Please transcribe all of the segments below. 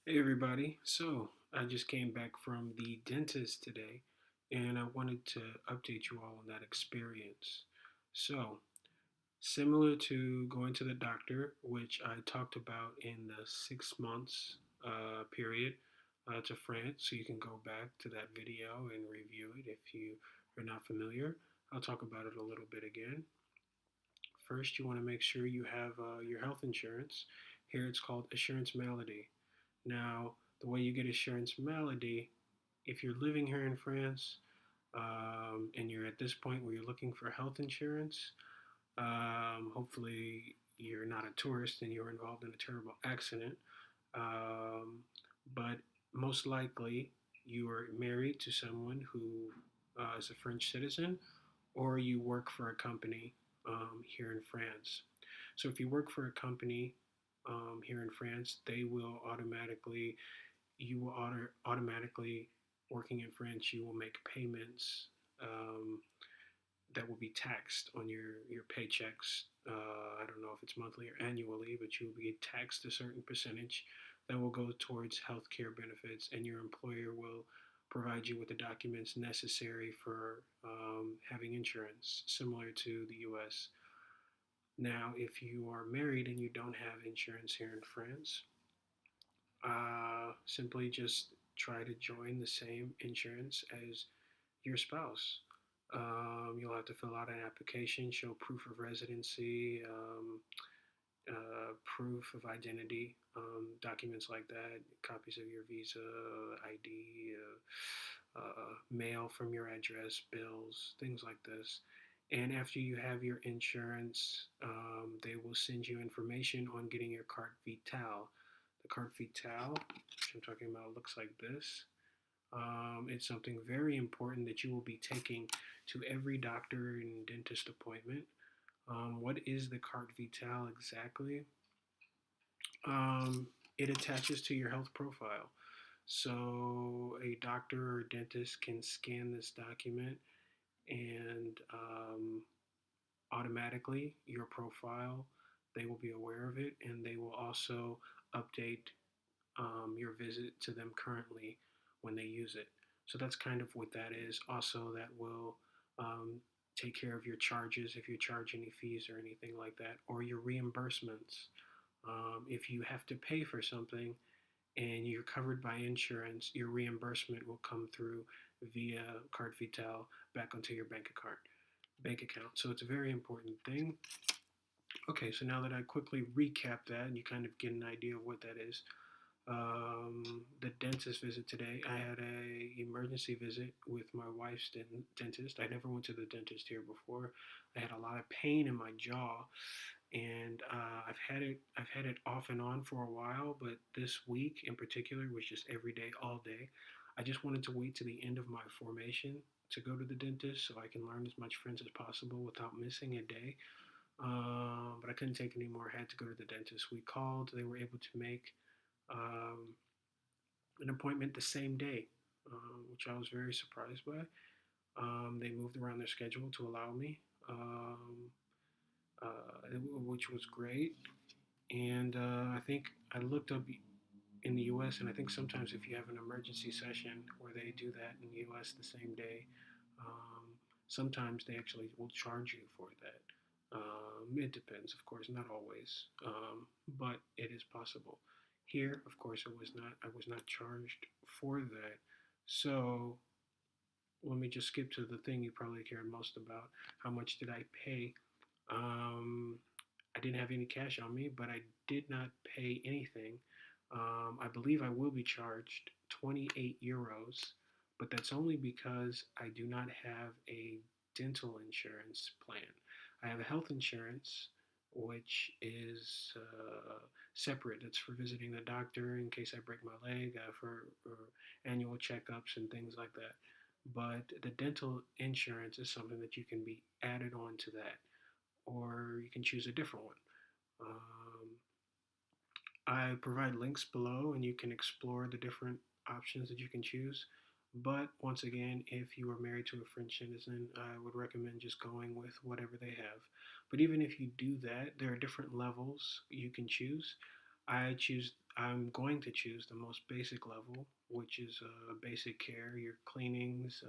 Hey everybody. So I just came back from the dentist today and I wanted to update you all on that experience. So, similar to going to the doctor, which I talked about in the 6 months period to France, so you can go back to that video and review it if you are not familiar. I'll talk about it a little bit again. First, you want to make sure you have your health insurance. Here it's called Assurance Malady. Now, the way you get Assurance Malady, if you're living here in France and you're at this point where you're looking for health insurance, hopefully you're not a tourist and you were involved in a terrible accident, um, but most likely you are married to someone who is a French citizen or you work for a company here in France. So if you work for a company here in France, they will automatically, you will automatically, working in France, you will make payments that will be taxed on your paychecks. I don't know if it's monthly or annually, but you will be taxed a certain percentage that will go towards healthcare benefits, and your employer will provide you with the documents necessary for having insurance, similar to the U.S. Now, if you are married and you don't have insurance here in France, simply just try to join the same insurance as your spouse. You'll have to fill out an application, show proof of residency, proof of identity, documents like that, copies of your visa, ID, mail from your address, bills, things like this. And after you have your insurance, they will send you information on getting your carte vitale. The carte vitale, which I'm talking about, looks like this. It's something very important that you will be taking to every doctor and dentist appointment. What is the carte vitale exactly? Um, it attaches to your health profile. So a doctor or dentist can scan this document and automatically your profile, they will be aware of it and they will also update your visit to them currently when they use it. So that's kind of what that is. Also, that will take care of your charges if you charge any fees or anything like that, or your reimbursements. If you have to pay for something and you're covered by insurance, your reimbursement will come through via Carte Vitale back onto your bank account. So it's a very important thing. Okay, so now that I quickly recap that and you kind of get an idea of what that is, the dentist visit today. I had a emergency visit with my wife's dentist. I never went to the dentist here before. I had a lot of pain in my jaw, and I've had it off and on for a while, but this week in particular was just every day, all day. I just wanted to wait to the end of my formation to go to the dentist so I can learn as much French as possible without missing a day. But I couldn't take any more. I had to go to the dentist. We called. They were able to make um, an appointment the same day, which I was very surprised by. They moved around their schedule to allow me, which was great. And I think I looked up in the U.S. and I think sometimes if you have an emergency session where they do that in the U.S. the same day, um, sometimes they actually will charge you for that. It depends, of course, not always, but it is possible. Here, of course, it was not. I was not charged for that. So let me just skip to the thing you probably care most about. How much did I pay? Um, I didn't have any cash on me, but I did not pay anything. I believe I will be charged 28 euros, but that's only because I do not have a dental insurance plan. I have a health insurance, which is separate. It's for visiting the doctor in case I break my leg, for annual checkups and things like that. But the dental insurance is something that you can be added on to that, or you can choose a different one. I provide links below and you can explore the different options that you can choose. But once again, if you are married to a French citizen, I would recommend just going with whatever they have. But even if you do that, there are different levels you can choose. I choose I'm going to choose the most basic level, which is basic care, your cleanings,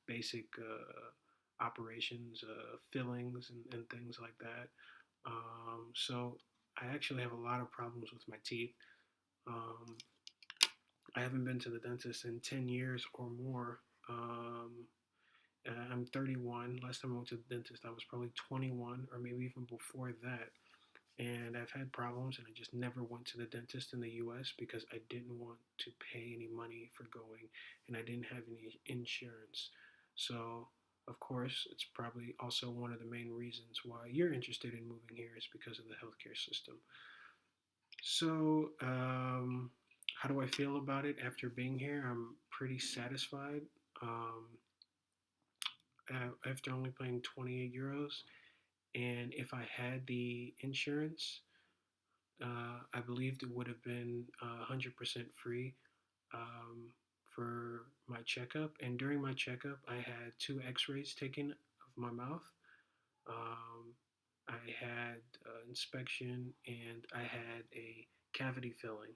basic operations, fillings, and things like that. So I actually have a lot of problems with my teeth. Um, I haven't been to the dentist in 10 years or more. Um, I'm 31. Last time I went to the dentist, I was probably 21 or maybe even before that. And I've had problems, and I just never went to the dentist in the US because I didn't want to pay any money for going, and I didn't have any insurance. So, of course, it's probably also one of the main reasons why you're interested in moving here is because of the healthcare system. So, how do I feel about it after being here? I'm pretty satisfied. Um, After only paying 28 euros, and if I had the insurance, I believed it would have been 100% free um, for my checkup. And during my checkup, I had two x rays taken of my mouth. Um, I had inspection and I had a cavity filling.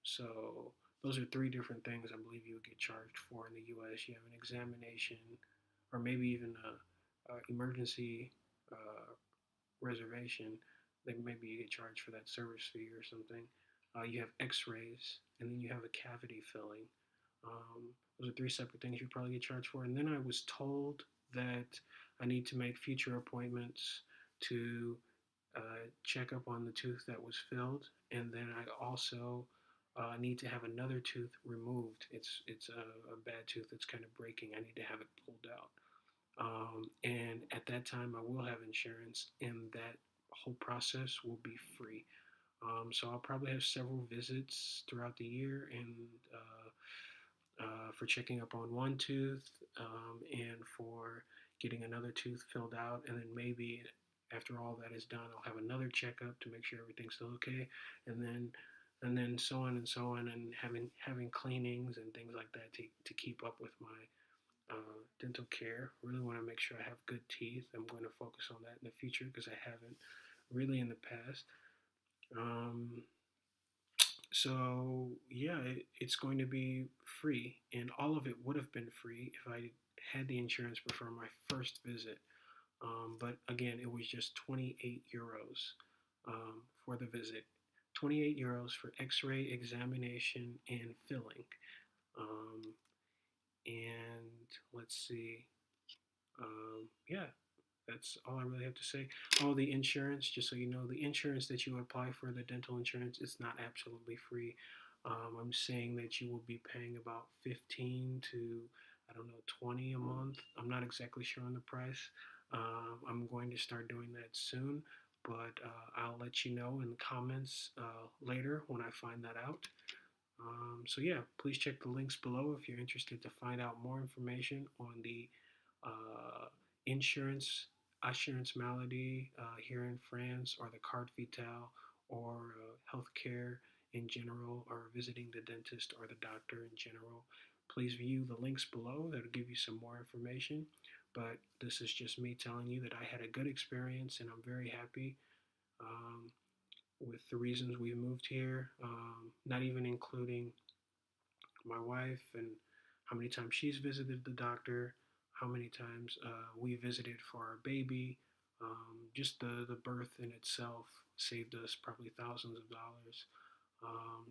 So those are three different things I believe you would get charged for in the U.S. You have an examination, or maybe even a emergency uh, reservation. Then maybe you get charged for that service fee or something. You have X-rays, and then you have a cavity filling. Those are three separate things you probably get charged for. And then I was told that I need to make future appointments to check up on the tooth that was filled, and then I also need to have another tooth removed. It's a bad tooth that's kind of breaking. I need to have it pulled out. And at that time, I will have insurance, and that whole process will be free. So I'll probably have several visits throughout the year, and for checking up on one tooth, and for getting another tooth filled out, and then maybe after all that is done, I'll have another checkup to make sure everything's still okay, and then so on and so on, and having cleanings and things like that to keep up with my dental care. Really want to make sure I have good teeth. I'm going to focus on that in the future because I haven't really in the past. Um, so yeah, it's going to be free, and all of it would have been free if I had the insurance before my first visit. But again, it was just 28 euros for the visit. 28 euros for X-ray examination and filling. Um, and let's see. Yeah, that's all I really have to say. Oh, the insurance, just so you know, the insurance that you apply for, the dental insurance, it's not absolutely free. I'm saying that you will be paying about 15 to, I don't know, 20 a month. I'm not exactly sure on the price. I'm going to start doing that soon, but I'll let you know in the comments later when I find that out. So yeah, please check the links below if you're interested to find out more information on the uh, insurance assurance maladie here in France, or the carte vitale, or healthcare in general, or visiting the dentist or the doctor in general. Please view the links below. That'll give you some more information. But this is just me telling you that I had a good experience, and I'm very happy. Um, with the reasons we moved here, not even including my wife and how many times she's visited the doctor, how many times we visited for our baby. Just the birth in itself saved us probably thousands of dollars.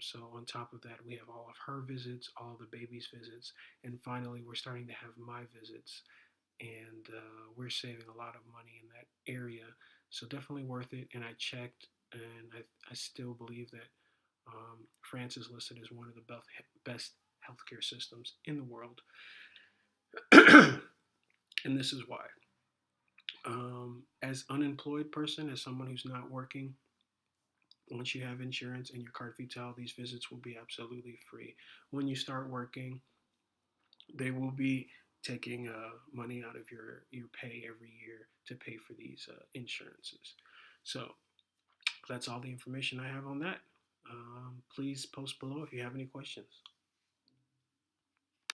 So on top of that, we have all of her visits, all the baby's visits, and finally we're starting to have my visits, and we're saving a lot of money in that area. So definitely worth it. And I checked, and I still believe that France is listed as one of the best healthcare systems in the world. And this is why. As unemployed person, as someone who's not working, once you have insurance and your carte vitale, these visits will be absolutely free. When you start working, they will be taking money out of your pay every year to pay for these insurances. So that's all the information I have on that. Please post below if you have any questions.